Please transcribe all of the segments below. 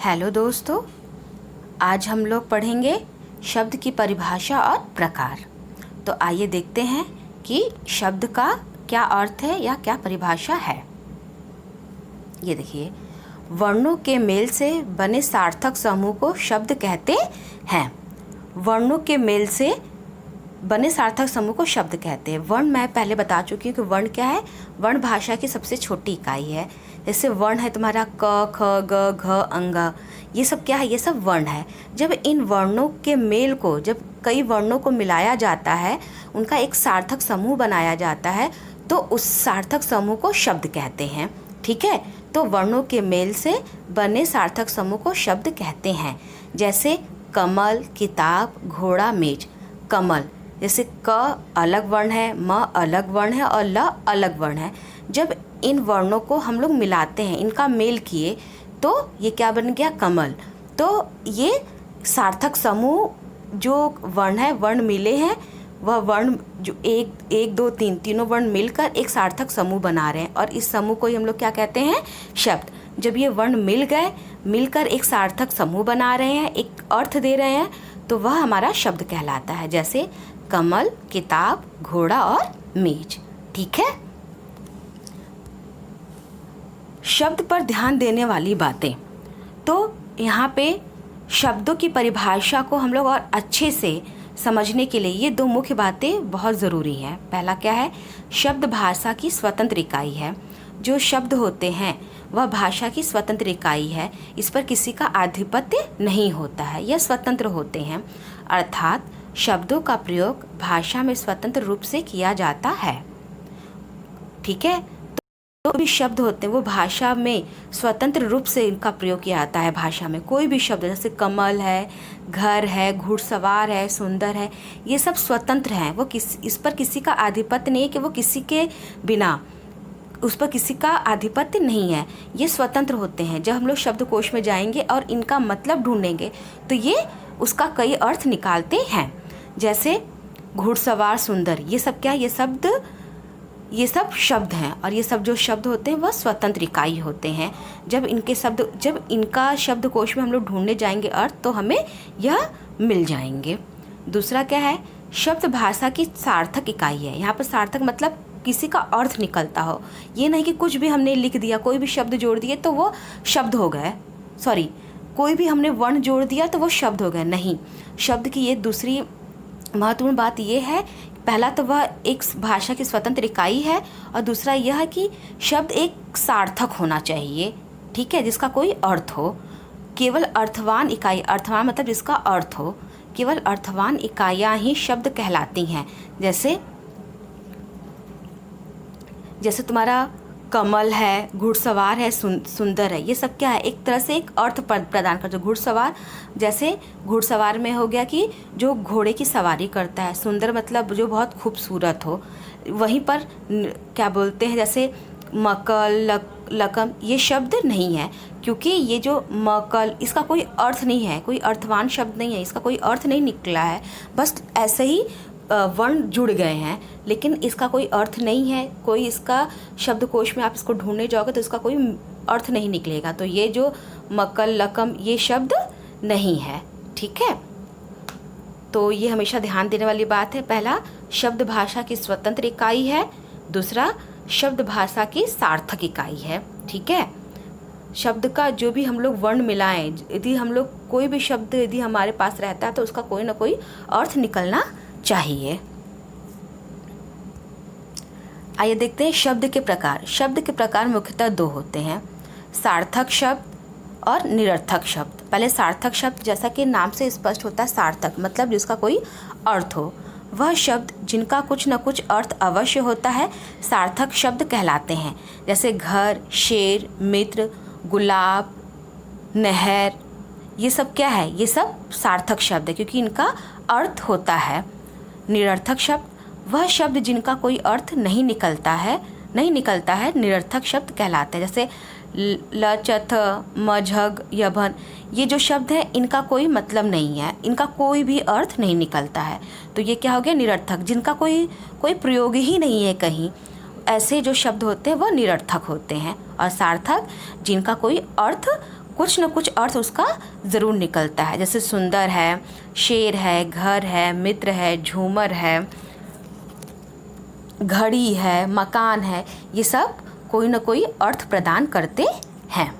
Hello दोस्तों, आज हम लोग पढ़ेंगे शब्द की परिभाषा और प्रकार। तो आइए देखते हैं कि शब्द का क्या अर्थ है या क्या परिभाषा है। ये देखिए, वर्णों के मेल से बने सार्थक समूह को शब्द कहते हैं। वर्णों के मेल से बने सार्थक समूह को शब्द कहते हैं। वर्ण मैं पहले बता चुकी हूँ कि वर्ण क्या है। वर्ण भाषा की सबसे छोटी इकाई है। जैसे वर्ण है तुम्हारा क, ख, ग, घ, अंग, ये सब क्या है, ये सब वर्ण है। जब इन वर्णों के मेल को, जब कई वर्णों को मिलाया जाता है, उनका एक सार्थक समूह बनाया जाता है, तो उस सार्थक समूह को शब्द कहते हैं। ठीक है, तो वर्णों के मेल से बने सार्थक समूह को शब्द कहते हैं। जैसे कमल, किताब, घोड़ा, मेज। कमल, जैसे क अलग वर्ण है, म अलग वर्ण है और ल अलग वर्ण है। जब इन वर्णों को हम लोग मिलाते हैं, इनका मेल किए, तो ये क्या बन गया, कमल। तो ये सार्थक समूह जो वर्ण है, वर्ण मिले हैं, वह वर्ण जो एक दो तीन तीनों वर्ण मिलकर एक सार्थक समूह बना रहे हैं, और इस समूह को ही हम लोग क्या कहते हैं, शब्द। जब ये वर्ण मिल गए, मिलकर एक सार्थक समूह बना रहे हैं, एक अर्थ दे रहे हैं, तो वह हमारा शब्द कहलाता है। जैसे कमल, किताब, घोड़ा और मेज। ठीक है, शब्द पर ध्यान देने वाली बातें। तो यहाँ पे शब्दों की परिभाषा को हम लोग और अच्छे से समझने के लिए ये दो मुख्य बातें बहुत ज़रूरी हैं। पहला क्या है, शब्द भाषा की स्वतंत्र इकाई है। जो शब्द होते हैं वह भाषा की स्वतंत्र इकाई है। इस पर किसी का आधिपत्य नहीं होता है, यह स्वतंत्र होते हैं। अर्थात शब्दों का प्रयोग भाषा में स्वतंत्र रूप से किया जाता है। ठीक है, तो भी शब्द होते हैं वो भाषा में स्वतंत्र रूप से इनका प्रयोग किया जाता है। भाषा में कोई भी शब्द, जैसे कमल है, घर है, घुड़सवार है, सुंदर है, ये सब स्वतंत्र हैं। वो इस पर किसी का आधिपत्य नहीं है कि वो किसी के बिना, उस पर किसी का आधिपत्य नहीं है। ये स्वतंत्र होते हैं। जब हम लोग शब्दकोश में जाएंगे और इनका मतलब ढूंढेंगे तो ये उसका कई अर्थ निकालते हैं। जैसे घुड़सवार, सुंदर, ये सब क्या है, ये सब शब्द हैं, और ये सब जो शब्द होते हैं वह स्वतंत्र इकाई होते हैं। जब इनका शब्दकोश में हम लोग ढूंढने जाएंगे अर्थ, तो हमें यह मिल जाएंगे। दूसरा क्या है, शब्द भाषा की सार्थक इकाई है। यहाँ पर सार्थक मतलब किसी का अर्थ निकलता हो। ये नहीं कि कुछ भी हमने लिख दिया, कोई भी शब्द जोड़ दिए तो वो शब्द हो गए, कोई भी हमने वर्ण जोड़ दिया तो वो शब्द हो गए। नहीं, शब्द की ये दूसरी महत्वपूर्ण बात ये है, पहला तो वह एक भाषा की स्वतंत्र इकाई है, और दूसरा यह है कि शब्द एक सार्थक होना चाहिए। ठीक है, जिसका कोई अर्थ हो। केवल अर्थवान इकाई, अर्थवान मतलब जिसका अर्थ हो, केवल अर्थवान इकाइयाँ ही शब्द कहलाती हैं। जैसे तुम्हारा कमल है, घुड़सवार है, सुंदर है, ये सब क्या है, एक तरह से एक अर्थ प्रदान करते हैं। घुड़सवार, जैसे घुड़सवार में हो गया कि जो घोड़े की सवारी करता है, सुंदर मतलब जो बहुत खूबसूरत हो। वहीं पर क्या बोलते हैं, जैसे मकल, लकम, ये शब्द नहीं है, क्योंकि ये जो मकल, इसका कोई अर्थ नहीं है, कोई अर्थवान शब्द नहीं है, इसका कोई अर्थ नहीं निकला है, बस ऐसे ही वर्ण जुड़ गए हैं, लेकिन इसका कोई अर्थ नहीं है। कोई इसका शब्दकोश में आप इसको ढूंढने जाओगे तो इसका कोई अर्थ नहीं निकलेगा। तो ये जो मकल, लकम, ये शब्द नहीं है। ठीक है, तो ये हमेशा ध्यान देने वाली बात है। पहला, शब्द भाषा की स्वतंत्र इकाई है। दूसरा, शब्द भाषा की सार्थक इकाई है। ठीक है, शब्द का जो भी हम लोग वर्ण मिलाएं, यदि हम लोग कोई भी शब्द यदि हमारे पास रहता है तो उसका कोई ना कोई अर्थ निकलना चाहिए। आइए देखते हैं शब्द के प्रकार। शब्द के प्रकार मुख्यतः दो होते हैं, सार्थक शब्द और निरर्थक शब्द। पहले सार्थक शब्द, जैसा कि नाम से स्पष्ट होता है, सार्थक मतलब जिसका कोई अर्थ हो। वह शब्द जिनका कुछ न कुछ अर्थ अवश्य होता है सार्थक शब्द कहलाते हैं। जैसे घर, शेर, मित्र, गुलाब, नहर, ये सब क्या है, ये सब सार्थक शब्द है क्योंकि इनका अर्थ होता है। निरर्थक शब्द, वह शब्द जिनका कोई अर्थ नहीं निकलता है, निरर्थक शब्द कहलाते हैं। जैसे लचथ, मझग, यभन, ये जो शब्द हैं इनका कोई मतलब नहीं है, इनका कोई भी अर्थ नहीं निकलता है, तो ये क्या हो गया, निरर्थक। जिनका कोई प्रयोग ही नहीं है कहीं, ऐसे जो शब्द होते हैं वह निरर्थक होते हैं। और सार्थक, जिनका कोई अर्थ कुछ न कुछ अर्थ उसका ज़रूर निकलता है। जैसे सुंदर है, शेर है, घर है, मित्र है, झूमर है, घड़ी है, मकान है, ये सब कोई न कोई अर्थ प्रदान करते हैं।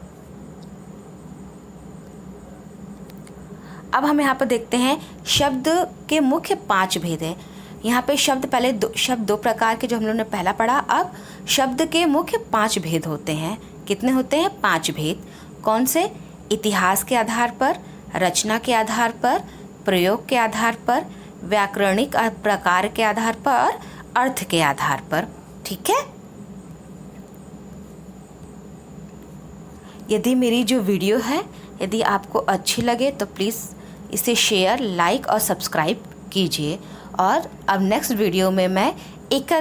अब हम यहाँ पर देखते हैं शब्द के मुख्य 5 भेद हैं। यहाँ पे शब्द पहले शब्द 2 प्रकार के जो हम लोगों ने पहला पढ़ा। अब शब्द के मुख्य 5 भेद होते हैं। कितने होते हैं? 5 भेद। कौन से? इतिहास के आधार पर, रचना के आधार पर, प्रयोग के आधार पर, व्याकरणिक प्रकार के आधार पर और अर्थ के आधार पर। ठीक है। यदि मेरी जो वीडियो है यदि आपको अच्छी लगे तो प्लीज़ इसे शेयर, लाइक और सब्सक्राइब कीजिए। और अब नेक्स्ट वीडियो में मैं एक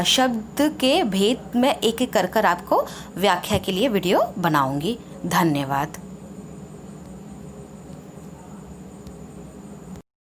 शब्द के भेद में एक एक कर आपको व्याख्या के लिए वीडियो बनाऊंगी। धन्यवाद।